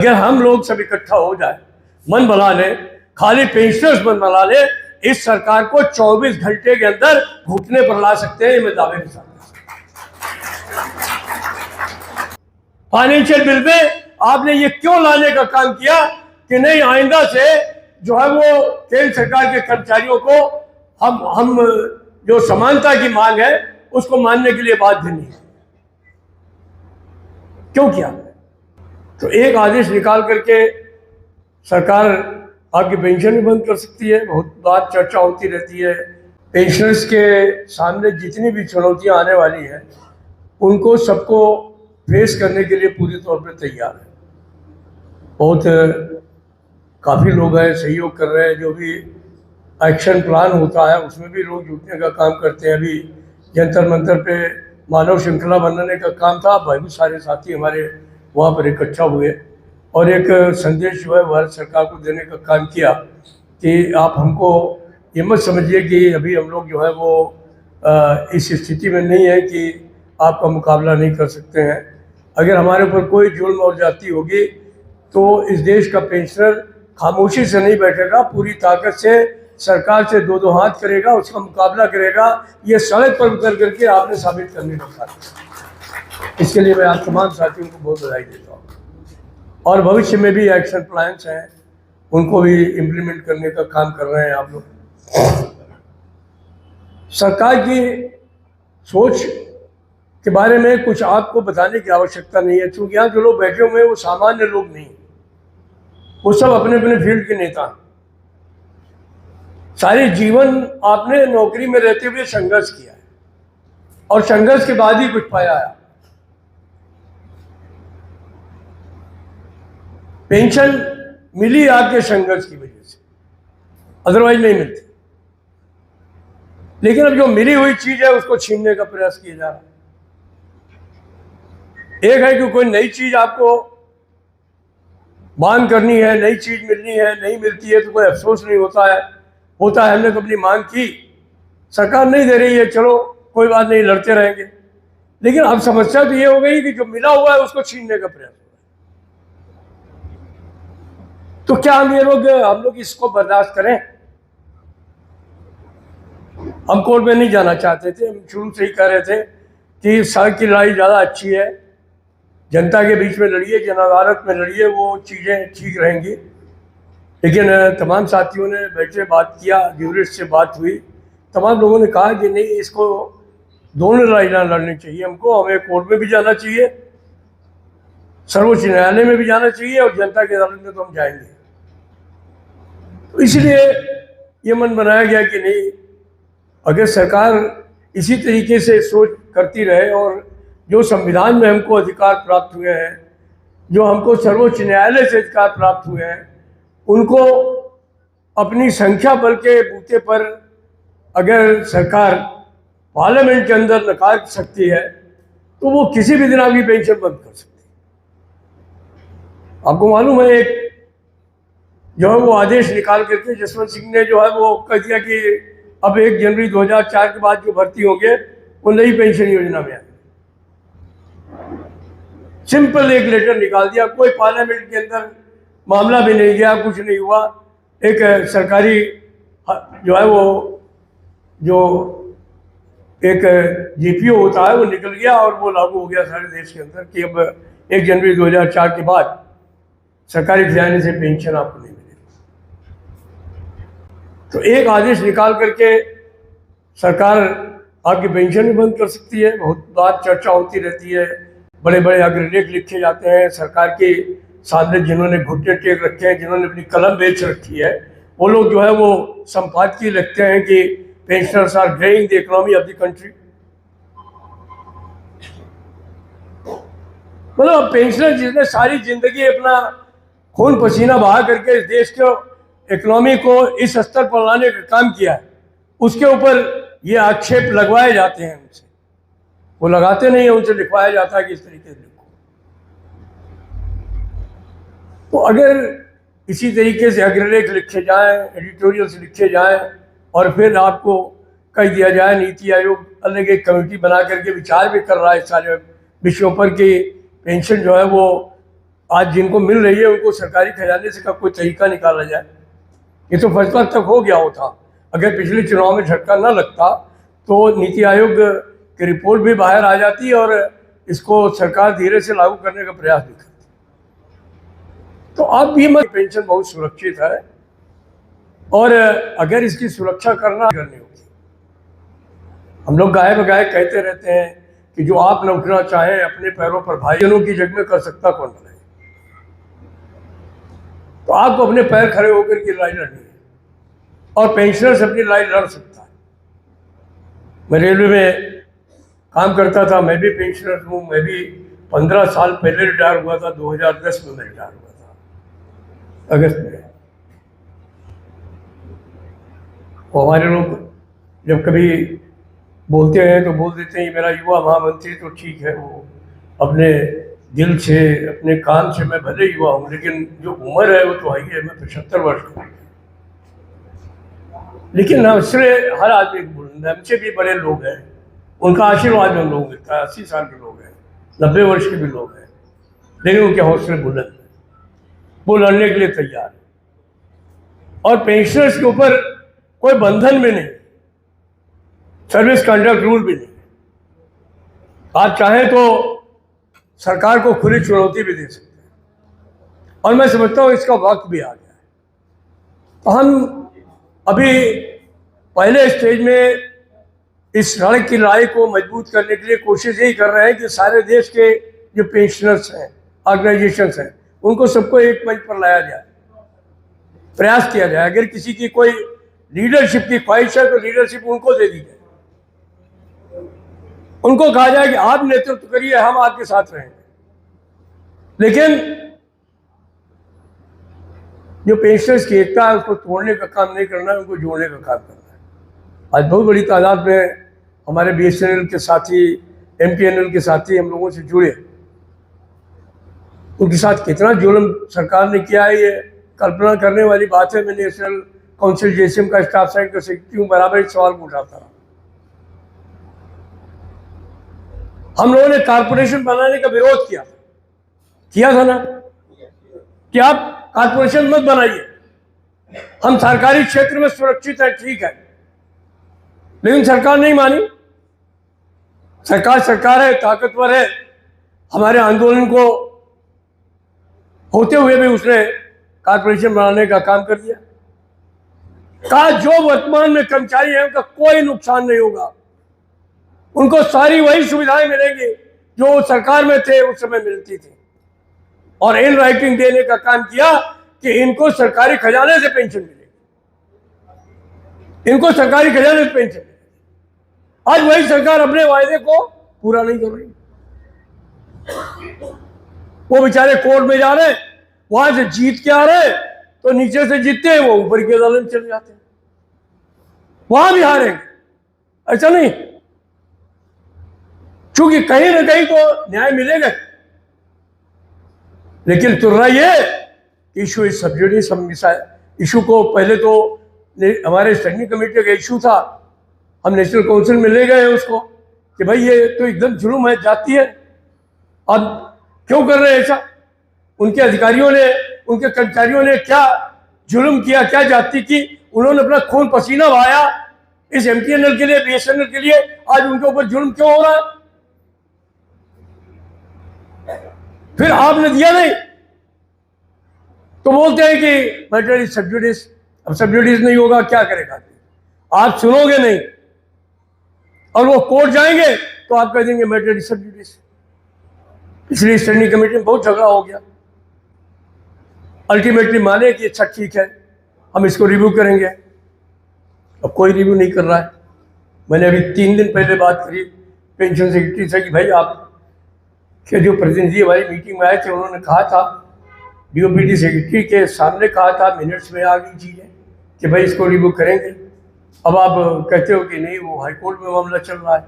अगर हम लोग सब इकट्ठा हो जाए, मन बना ले, खाली पेंशनर्स मन बना ले, इस सरकार को 24 घंटे के अंदर घुटने पर ला सकते हैं। ये मैं दावे के साथ। फाइनेंशियल बिल में आपने ये क्यों लाने का काम किया कि नहीं आइंदा से जो है वो केंद्र सरकार के कर्मचारियों को हम जो समानता की मांग है उसको मानने के लिए बाध्य नहीं। क्यों किया? तो एक आदेश निकाल करके सरकार आपकी पेंशन भी बंद कर सकती है। बहुत बात चर्चा होती रहती है। पेंशनर्स के सामने जितनी भी चुनौतियां आने वाली हैं उनको सबको फेस करने के लिए पूरी तौर पर तैयार है। बहुत काफ़ी लोग हैं, सहयोग कर रहे हैं। जो भी एक्शन प्लान होता है उसमें भी लोग जुटने का काम करते हैं। अभी जंतर मंतर पे मानव श्रृंखला बनाने का काम था। बहुत सारे साथी हमारे वहाँ पर इकट्ठा हुए और एक संदेश जो है भारत सरकार को देने का काम किया कि आप हमको ये मत समझिए कि अभी हम लोग जो है वो इस स्थिति में नहीं है कि आपका मुकाबला नहीं कर सकते हैं। अगर हमारे ऊपर कोई जुल्म और जाती होगी तो इस देश का पेंशनर खामोशी से नहीं बैठेगा, पूरी ताकत से सरकार से दो दो हाथ करेगा, उसका मुकाबला करेगा। ये सड़क पर उतर करके आपने साबित करने का काम। इसके लिए मैं आप तमाम साथियों को बहुत बधाई देता हूँ और भविष्य में भी एक्शन प्लान्स हैं उनको भी इम्प्लीमेंट करने का काम कर रहे हैं आप लोग। सरकार की सोच के बारे में कुछ आपको बताने की आवश्यकता नहीं है, क्योंकि यहाँ जो लोग बैठे हुए हैं वो सामान्य लोग नहीं, वो सब अपने अपने फील्ड के नेता हैं। सारे जीवन आपने नौकरी में रहते हुए संघर्ष किया है और संघर्ष के बाद ही कुछ पाया है। पेंशन मिली आपके संघर्ष की वजह से, अदरवाइज नहीं मिलती। लेकिन अब जो मिली हुई चीज है उसको छीनने का प्रयास किया जा रहा है। एक है कि कोई नई चीज आपको मांग करनी है, नई चीज मिलनी है, नहीं मिलती है तो कोई अफसोस नहीं होता है। होता है हमने तो अपनी मांग की, सरकार नहीं दे रही है, चलो कोई बात नहीं, लड़ते रहेंगे। लेकिन अब समस्या तो ये हो गई कि जो मिला हुआ है उसको छीनने का प्रयास हो रहा है। तो क्या हम लोग इसको बर्दाश्त करें? हम कोर्ट में नहीं जाना चाहते थे। हम शुरू से ही कह रहे थे कि सड़क की लड़ाई ज़्यादा अच्छी है, जनता के बीच में लड़िए, जन अदालत में लड़िए, वो चीज़ें ठीक रहेंगी। लेकिन तमाम साथियों ने बैठे बात किया, ज्यूरिस्ट से बात हुई, तमाम लोगों ने कहा कि नहीं, इसको दोनों लड़ाई ना लड़नी चाहिए। हमको हमें कोर्ट में भी जाना चाहिए, सर्वोच्च न्यायालय में भी जाना चाहिए और जनता की अदालत में तो हम जाएंगे। तो इसलिए ये मन बनाया गया कि नहीं, अगर सरकार इसी तरीके से सोच करती रहे और जो संविधान में हमको अधिकार प्राप्त हुए हैं, जो हमको सर्वोच्च न्यायालय से अधिकार प्राप्त हुए हैं, उनको अपनी संख्या बल के बूते पर अगर सरकार पार्लियामेंट के अंदर नकार सकती है तो वो किसी भी दिन आपकी पेंशन बंद कर सकती है। आपको मालूम है, एक जो है वो आदेश निकाल करके जसवंत सिंह ने जो है वो कह दिया कि अब 1 जनवरी 2004 के बाद जो भर्ती होंगे वो नई पेंशन योजना में आए। सिंपल एक लेटर निकाल दिया, कोई पार्लियामेंट के अंदर मामला भी नहीं गया, कुछ नहीं हुआ। एक सरकारी जो है वो जो एक जीपीओ होता है वो निकल गया और वो लागू हो गया सारे देश के अंदर कि अब 1 जनवरी 2004 के बाद सरकारी खजाने से पेंशन आपको नहीं मिलेगी। तो एक आदेश निकाल करके सरकार आपकी पेंशन भी बंद कर सकती है। बहुत बात चर्चा होती रहती है, बड़े बड़े अग्रलेख लिखे जाते हैं सरकार के सामने, जिन्होंने घुटने टेक रखे हैं, जिन्होंने अपनी कलम बेच रखी है, वो लोग जो है वो संपादकीय लिखते हैं कि pensioners are draining the economy of the country. मतलब पेंशनर जिसने सारी जिंदगी अपना खून पसीना बहा करके इस देश के इकोनॉमी को इस स्तर पर लाने का काम किया है, उसके ऊपर ये आक्षेप लगवाए जाते हैं। उनसे वो लगाते नहीं है, उनसे लिखवाया जाता है कि इस तरीके से लिखो। तो अगर इसी तरीके से अग्रलेख लिखे जाएं, एडिटोरियल्स लिखे जाएं और फिर आपको कह दिया जाए, नीति आयोग अलग एक कमेटी बना करके विचार भी कर रहा है सारे विषयों पर कि पेंशन जो है वो आज जिनको मिल रही है उनको सरकारी खजाने से का कोई तरीका निकाला जाए। ये तो फैसला तक हो गया होता। अगर पिछले चुनाव में झटका न लगता तो नीति आयोग की रिपोर्ट भी बाहर आ जाती और इसको सरकार धीरे से लागू करने का प्रयास भी करती। तो अब भी पेंशन बहुत सुरक्षित है और अगर इसकी सुरक्षा करनी होगी। हम लोग गाय बगाए कहते रहते हैं कि जो आप न उठना चाहे अपने पैरों पर भाईजनों की जग में कर सकता कौन बनाए। तो आपको अपने पैर खड़े होकर की लड़ाई लड़नी है और पेंशनर्स अपनी लड़ाई लड़ सकता है। मैं रेलवे में काम करता था, मैं भी पेंशनर हूँ। मैं भी 15 साल पहले रिटायर हुआ था। 2010 में मैं रिटायर हुआ था, अगस्त में। वो हमारे लोग जब कभी बोलते हैं तो बोल देते हैं मेरा युवा महामंत्री तो ठीक है, वो अपने दिल से अपने काम से मैं भले युवा हूँ, लेकिन जो उम्र है वो तो है ही है। मैं 75 वर्ष का हूँ। लेकिन हमसे हर आदमी को बुलंद है। हमसे भी बड़े लोग हैं, उनका आशीर्वाद हम लोग मिलता है। 80 साल के लोग हैं, 90 वर्ष के भी लोग हैं, लेकिन उनके हौसले बुलंद हैं, वो लड़ने के लिए तैयार है। और पेंशनर्स के ऊपर कोई बंधन भी नहीं, सर्विस कंडक्ट रूल भी नहीं। आप चाहें तो सरकार को खुली चुनौती भी दे सकते हैं और मैं समझता हूँ इसका वक्त भी आ गया है। तो हम अभी पहले स्टेज में इस सड़क की लड़ाई को मजबूत करने के लिए कोशिश यही कर रहे हैं कि सारे देश के जो पेंशनर्स हैं, ऑर्गेनाइजेशंस हैं, उनको सबको एक मंच पर लाया जाए, प्रयास किया जाए। अगर किसी की कोई लीडरशिप की ख्वाहिश है तो लीडरशिप उनको दे दी जाए। उनको कहा जाए कि आप नेतृत्व करिए, हम आपके साथ रहेंगे। लेकिन जो पेंशनर्स की एकता है उसको तोड़ने का काम नहीं करना है, उनको जोड़ने का काम करना है। आज बहुत बड़ी तादाद में हमारे BSNL के साथी, MTNL के साथी हम लोगों से जुड़े। उनके साथ कितना जुल्म सरकार ने किया है ये कल्पना करने वाली बात है। मैं नेशनल काउंसिल JCM का स्टाफ साइड का सेक्रेटरी हूँ, बराबर इस सवाल को उठाता रहा। हम लोगों ने कारपोरेशन बनाने का विरोध किया था ना कि आप कारपोरेशन मत बनाइए, हम सरकारी क्षेत्र में सुरक्षित है, ठीक है। लेकिन सरकार नहीं मानी। सरकार है, ताकतवर है। हमारे आंदोलन को होते हुए भी उसने कारपोरेशन बनाने का काम कर दिया। कहा जो वर्तमान में कर्मचारी हैं उनका कोई नुकसान नहीं होगा, उनको सारी वही सुविधाएं मिलेंगी जो सरकार में थे उस समय मिलती थी। और इन राइटिंग देने का काम किया कि इनको सरकारी खजाने से पेंशन मिलेगी, इनको सरकारी खजाने से पेंशन मिलेगी। आज वही सरकार अपने वायदे को पूरा नहीं कर रही। वो बेचारे कोर्ट में जा रहे, वहां से जीत के आ रहे, तो नीचे से जीतते हैं वो ऊपर की अदालत में चले जाते हैं, वहां भी हारेंगे। ऐसा नहीं, क्योंकि कहीं ना कहीं तो न्याय मिलेगा। लेकिन तुर्रा ये इशू इस सब जुडिस, हम इशू को पहले तो हमारे स्टैंडिंग कमेटी का इशू था, हम नेशनल काउंसिल में ले गए उसको कि भाई ये तो एकदम जुल्म है, जाती है, अब क्यों कर रहे हैं ऐसा। उनके अधिकारियों ने, उनके कर्मचारियों ने क्या जुल्म किया, क्या जाति की, उन्होंने अपना खून पसीना बहाया इस MTNL के लिए, BSNL के लिए। आज उनके ऊपर जुल्म क्यों हो रहा है? फिर आपने दिया नहीं तो बोलते हैं कि मैटर इज सब जुडिस। अब सब जुडिस नहीं होगा, क्या करेगा? आप सुनोगे नहीं और वो कोर्ट जाएंगे तो आप कह देंगे मैटर इज सब जुडिस। इसलिए स्टैंडिंग कमेटी में बहुत झगड़ा हो गया। अल्टीमेटली माने कि अच्छा ठीक है, हम इसको रिव्यू करेंगे। अब कोई रिव्यू नहीं कर रहा है। मैंने अभी 3 दिन पहले बात करी पेंशन सेक्रेटरी से कि भाई आप के जो प्रतिनिधि हमारी मीटिंग में आए थे, उन्होंने कहा था, DOPD सेक्रेटरी के सामने कहा था, मिनट्स में आ गई चीज़ें कि भाई इसको रिव्यू करेंगे। अब आप कहते हो कि नहीं, वो हाईकोर्ट में मामला चल रहा है।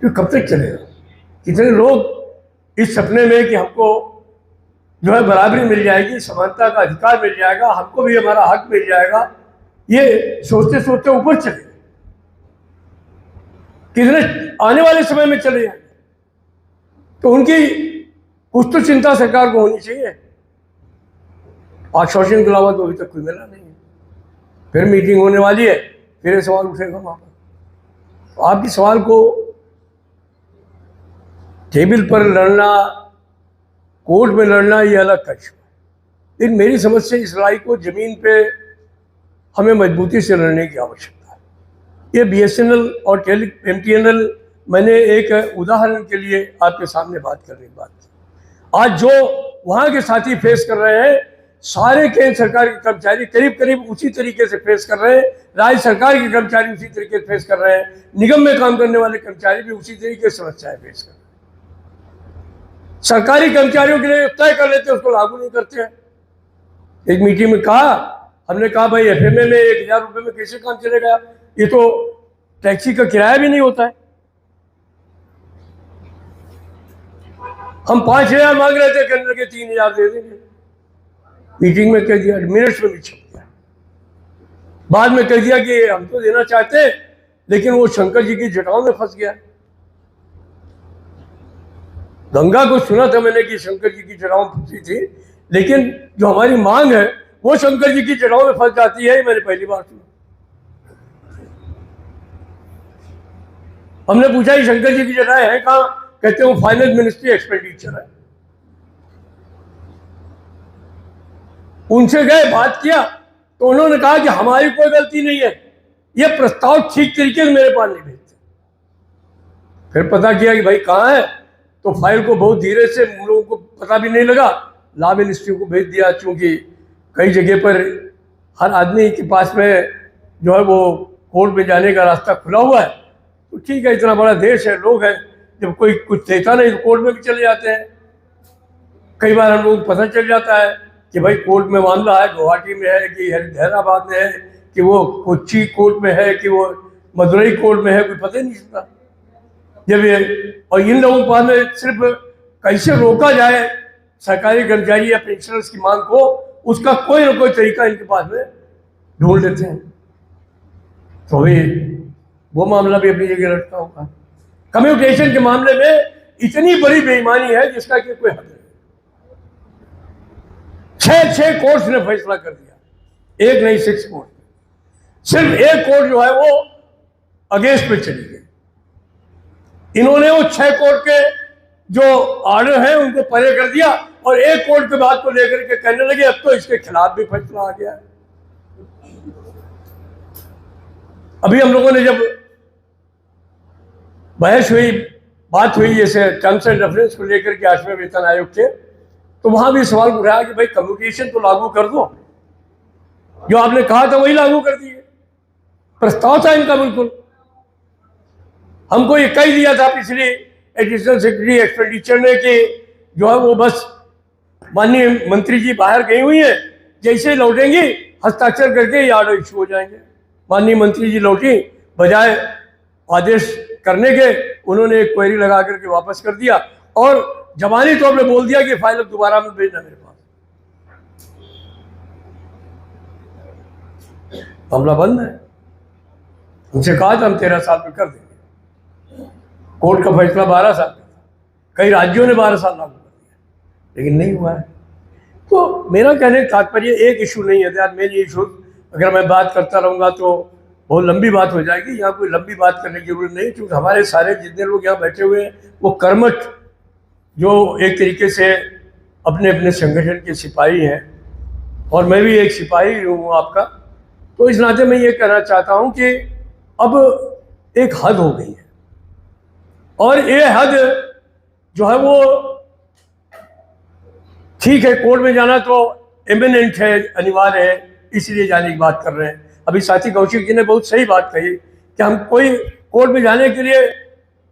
तो कब तक चलेगा? कितने लोग इस सपने में कि हमको जो है बराबरी मिल जाएगी, समानता का अधिकार मिल जाएगा, हमको भी हमारा हक मिल जाएगा, ये सोचते सोचते ऊपर चले, कितने आने वाले समय में चले जाएंगे। तो उनकी कुछ तो चिंता सरकार को होनी चाहिए। आश्वासन के अलावा तो अभी तक कोई मिला नहीं है। फिर मीटिंग होने वाली है, फिर ये सवाल उठेगा वहां पर। तो आपके सवाल को टेबल पर लड़ना, कोर्ट में लड़ना, ये अलग कक्ष है। लेकिन मेरी समझ से इस लड़ाई को जमीन पे हमें मजबूती से लड़ने की आवश्यकता है। ये BSNL और MTNL, मैंने एक उदाहरण के लिए आपके सामने बात करने की बात की। आज जो वहां के साथी फेस कर रहे हैं, सारे केंद्र सरकार के कर्मचारी करीब करीब उसी तरीके से फेस कर रहे हैं। राज्य सरकार के कर्मचारी उसी तरीके से फेस कर रहे हैं। निगम में काम करने वाले कर्मचारी भी उसी तरीके से समस्याएं फेस कर रहे हैं। सरकारी कर्मचारियों के लिए तय कर लेते हैं, उसको लागू नहीं करते हैं। एक मीटिंग में हमने कहा भाई FMA में 1000 रुपये में कैसे काम चलेगा? ये तो टैक्सी का किराया भी नहीं होता है। हम 5000 मांग रहे थे, कहने लगे 3000 दे देंगे। मीटिंग में कह दिया, मिनट्स में भी छप गया। बाद में कह दिया कि हम तो देना चाहते हैं, लेकिन वो शंकर जी की जटाओं में फंस गया। गंगा को सुना था मैंने कि शंकर जी की जटाओं में फंसी थी, लेकिन जो हमारी मांग है वो शंकर जी की जटाओं में फंस जाती है, मैंने पहली बार सुना। हमने पूछा कि शंकर जी की जटाएं हैं कहाँ? कहते हैं वो फाइनेंस मिनिस्ट्री एक्सपेंडिचर है। उनसे गए, बात किया, तो उन्होंने कहा कि हमारी कोई गलती नहीं है, ये प्रस्ताव ठीक तरीके से मेरे पास नहीं भेजते। फिर पता किया कि भाई कहाँ है, तो फाइल को बहुत धीरे से, उन लोगों को पता भी नहीं लगा, लॉ मिनिस्ट्री को भेज दिया। चूंकि कई जगह पर हर आदमी के पास में जो है वो कोर्ट में जाने का रास्ता खुला हुआ है, तो ठीक है, इतना बड़ा देश है, लोग हैं, जब कोई कुछ देता नहीं तो कोर्ट में भी चले जाते हैं। कई बार हम लोग पता चल जाता है कि भाई कोर्ट में मामला है, गुवाहाटी में है कि हैदराबाद में है कि वो कोच्चि कोर्ट में है कि वो मदुरई कोर्ट में है, कोई पता ही नहीं चलता। जब ये और इन लोगों के पास में सिर्फ कैसे रोका जाए सरकारी कर्मचारी या पेंशनर्स की मांग को, उसका कोई ना कोई तरीका इनके पास में ढूंढ लेते हैं। तो अभी वो मामला भी अपनी जगह रखता होगा। कम्युनिकेशन के मामले में इतनी बड़ी बेईमानी है जिसका कि कोई हद नहीं। 6 कोर्ट ने फैसला कर दिया, एक नहीं 6 कोर्ट। सिर्फ एक कोर्ट जो है वो अगेंस्ट पे चली गई। इन्होंने वो 6 कोर्ट के जो ऑर्डर हैं उनको परे कर दिया और एक कोर्ट के बात को लेकर के कहने लगे अब तो इसके खिलाफ भी फैसला आ गया है। अभी हम लोगों ने जब बहस हुई, बात हुई जैसे टर्म्स एंड रेफरेंस को लेकर के 8वें वेतन आयोग के, तो वहां भी सवाल उठाया कि भाई कम्युनिकेशन तो लागू कर दो, जो आपने कहा था वही लागू कर दिए। प्रस्ताव था इनका बिल्कुल। हमको ये कह दिया था पिछली एडिशनल सेक्रेटरी एक्सपेंडिचर ने कि जो है वो बस माननीय मंत्री जी बाहर गई हुई है, जैसे लौटेंगी हस्ताक्षर करके ये ऑर्डर इशू हो जाएंगे। माननीय मंत्री जी लौटी, बजाय आदेश करने के उन्होंने एक क्वेरी लगा करके वापस कर दिया और जबानी तौर पे बोल दिया कि फाइल अब दोबारा में भेजना मेरे पास। मामला बंद है। उनसे कहा था हम 13 साल में कर देंगे। कोर्ट का फैसला 12 साल का था, कई राज्यों ने 12 साल लागू कर दिया, लेकिन नहीं हुआ है। तो मेरा कहने का तात्पर्य एक इशू नहीं है, मेन इशू अगर मैं बात करता रहूँगा तो बहुत लंबी बात हो जाएगी। यहाँ कोई लंबी बात करने की जरूरत नहीं, क्योंकि हमारे सारे जितने लोग यहाँ बैठे हुए हैं वो कर्मठ, जो एक तरीके से अपने अपने संगठन के सिपाही हैं, और मैं भी एक सिपाही हूँ आपका। तो इस नाते मैं ये कहना चाहता हूँ कि अब एक हद हो गई है, और ये हद जो है वो ठीक है, कोर्ट में जाना तो इमिनेंट है, अनिवार्य है, इसलिए जाने की बात कर रहे हैं। अभी साथी कौशिक जी ने बहुत सही बात कही कि हम कोई कोर्ट में जाने के लिए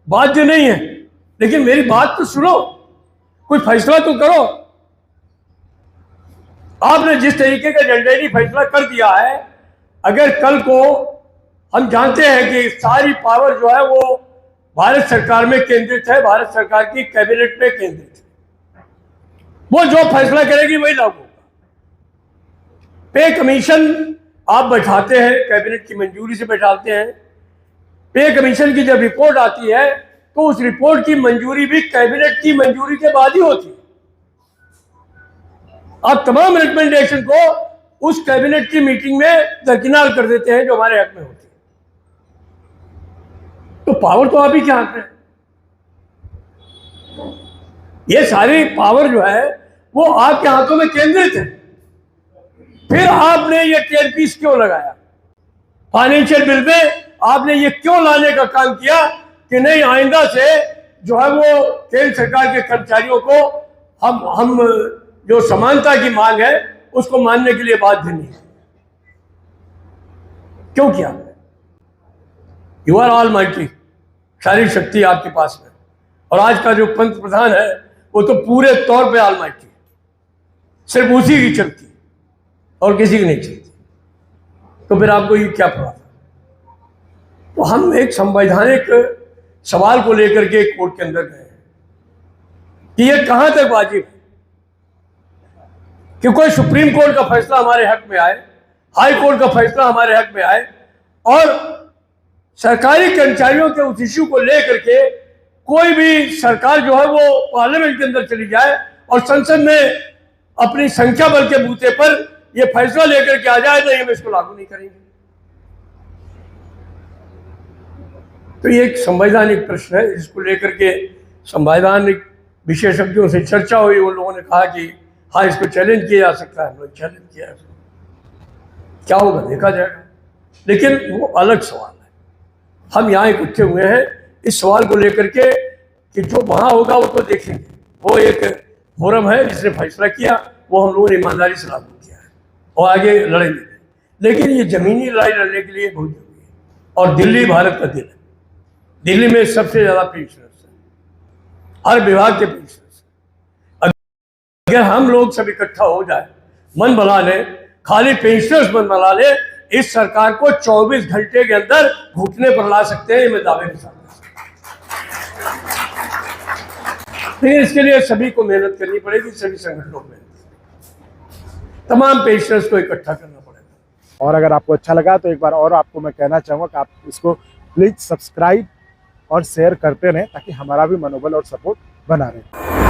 बाध्य नहीं है, लेकिन मेरी बात तो सुनो, कोई फैसला तो करो। आपने जिस तरीके का जनरली फैसला कर दिया है, अगर कल को हम जानते हैं कि सारी पावर जो है वो भारत सरकार में केंद्रित है, भारत सरकार की कैबिनेट में केंद्रित है, वो जो फैसला करेगी वही लागू होगा। पे कमीशन आप बैठाते हैं, कैबिनेट की मंजूरी से बैठाते हैं। पे कमीशन की जब रिपोर्ट आती है तो उस रिपोर्ट की मंजूरी भी कैबिनेट की मंजूरी के बाद ही होती है। आप तमाम रिकमेंडेशन को उस कैबिनेट की मीटिंग में दरकिनार कर देते हैं जो हमारे हक में होती है। तो पावर तो आप ही के हाथ में है। ये सारी पावर जो है वो आपके हाथों में केंद्रित है। फिर आपने ये 10 पीस क्यों लगाया? फाइनेंशियल बिल में आपने ये क्यों लाने का काम किया कि नहीं आइंदा से जो है वो केंद्र सरकार के कर्मचारियों को हम जो समानता की मांग है उसको मानने के लिए बाध्य नहीं है? क्यों किया? यू आर ऑल माइटी, सारी शक्ति आपके पास में, और आज का जो पंत प्रधान है वो तो पूरे तौर पे ऑल माइटी, सिर्फ उसी की चलती और किसी की नहीं चलती। तो फिर आपको ये क्या पड़ा? तो हम एक संवैधानिक सवाल को लेकर के कोर्ट के अंदर गए कि ये कहां तक वाजिब है कि कोई सुप्रीम कोर्ट का फैसला हमारे हक में आए, हाई कोर्ट का फैसला हमारे हक में आए, और सरकारी कर्मचारियों के उस इश्यू को लेकर के कोई भी सरकार जो है वो पार्लियामेंट के अंदर चली जाए और संसद में अपनी संख्या बल के बूते पर यह फैसला लेकर के आ जाए नहीं हम इसको लागू नहीं करेंगे। तो ये एक संवैधानिक प्रश्न है, इसको लेकर के संवैधानिक विशेषज्ञों से चर्चा हुई। उन लोगों ने कहा कि हाँ इसको चैलेंज किया जा सकता है, हम लोग चैलेंज किया, क्या होगा देखा जाएगा, लेकिन वो अलग सवाल है। हम यहाँ इकट्ठे हुए हैं इस सवाल को लेकर के कि जो वहां होगा वो तो देखेंगे। वो एक फोरम है जिसने फैसला किया, वो हम लोगों ने ईमानदारी से लागू किया है और आगे लड़ेंगे। लेकिन ये जमीनी लड़ाई लड़ने के लिए बहुत जरूरी है, और दिल्ली भारत का दिल है। दिल्ली में सबसे ज्यादा पेंशनर्स हैं, हर विभाग के पेंशनर्स। अगर हम लोग सब इकट्ठा हो जाए, मन बना ले, खाली पेंशनर्स मन बना ले, इस सरकार को 24 घंटे के अंदर घुटने पर ला सकते हैं, ये मैं दावे के साथ। लेकिन इसके लिए सभी को मेहनत करनी पड़ेगी, सभी संगठनों में तमाम पेंशनर्स को इकट्ठा करना पड़ेगा। और अगर आपको अच्छा लगा तो एक बार और आपको मैं कहना चाहूँगा कि आप इसको प्लीज सब्सक्राइब और शेयर करते रहें ताकि हमारा भी मनोबल और सपोर्ट बना रहे।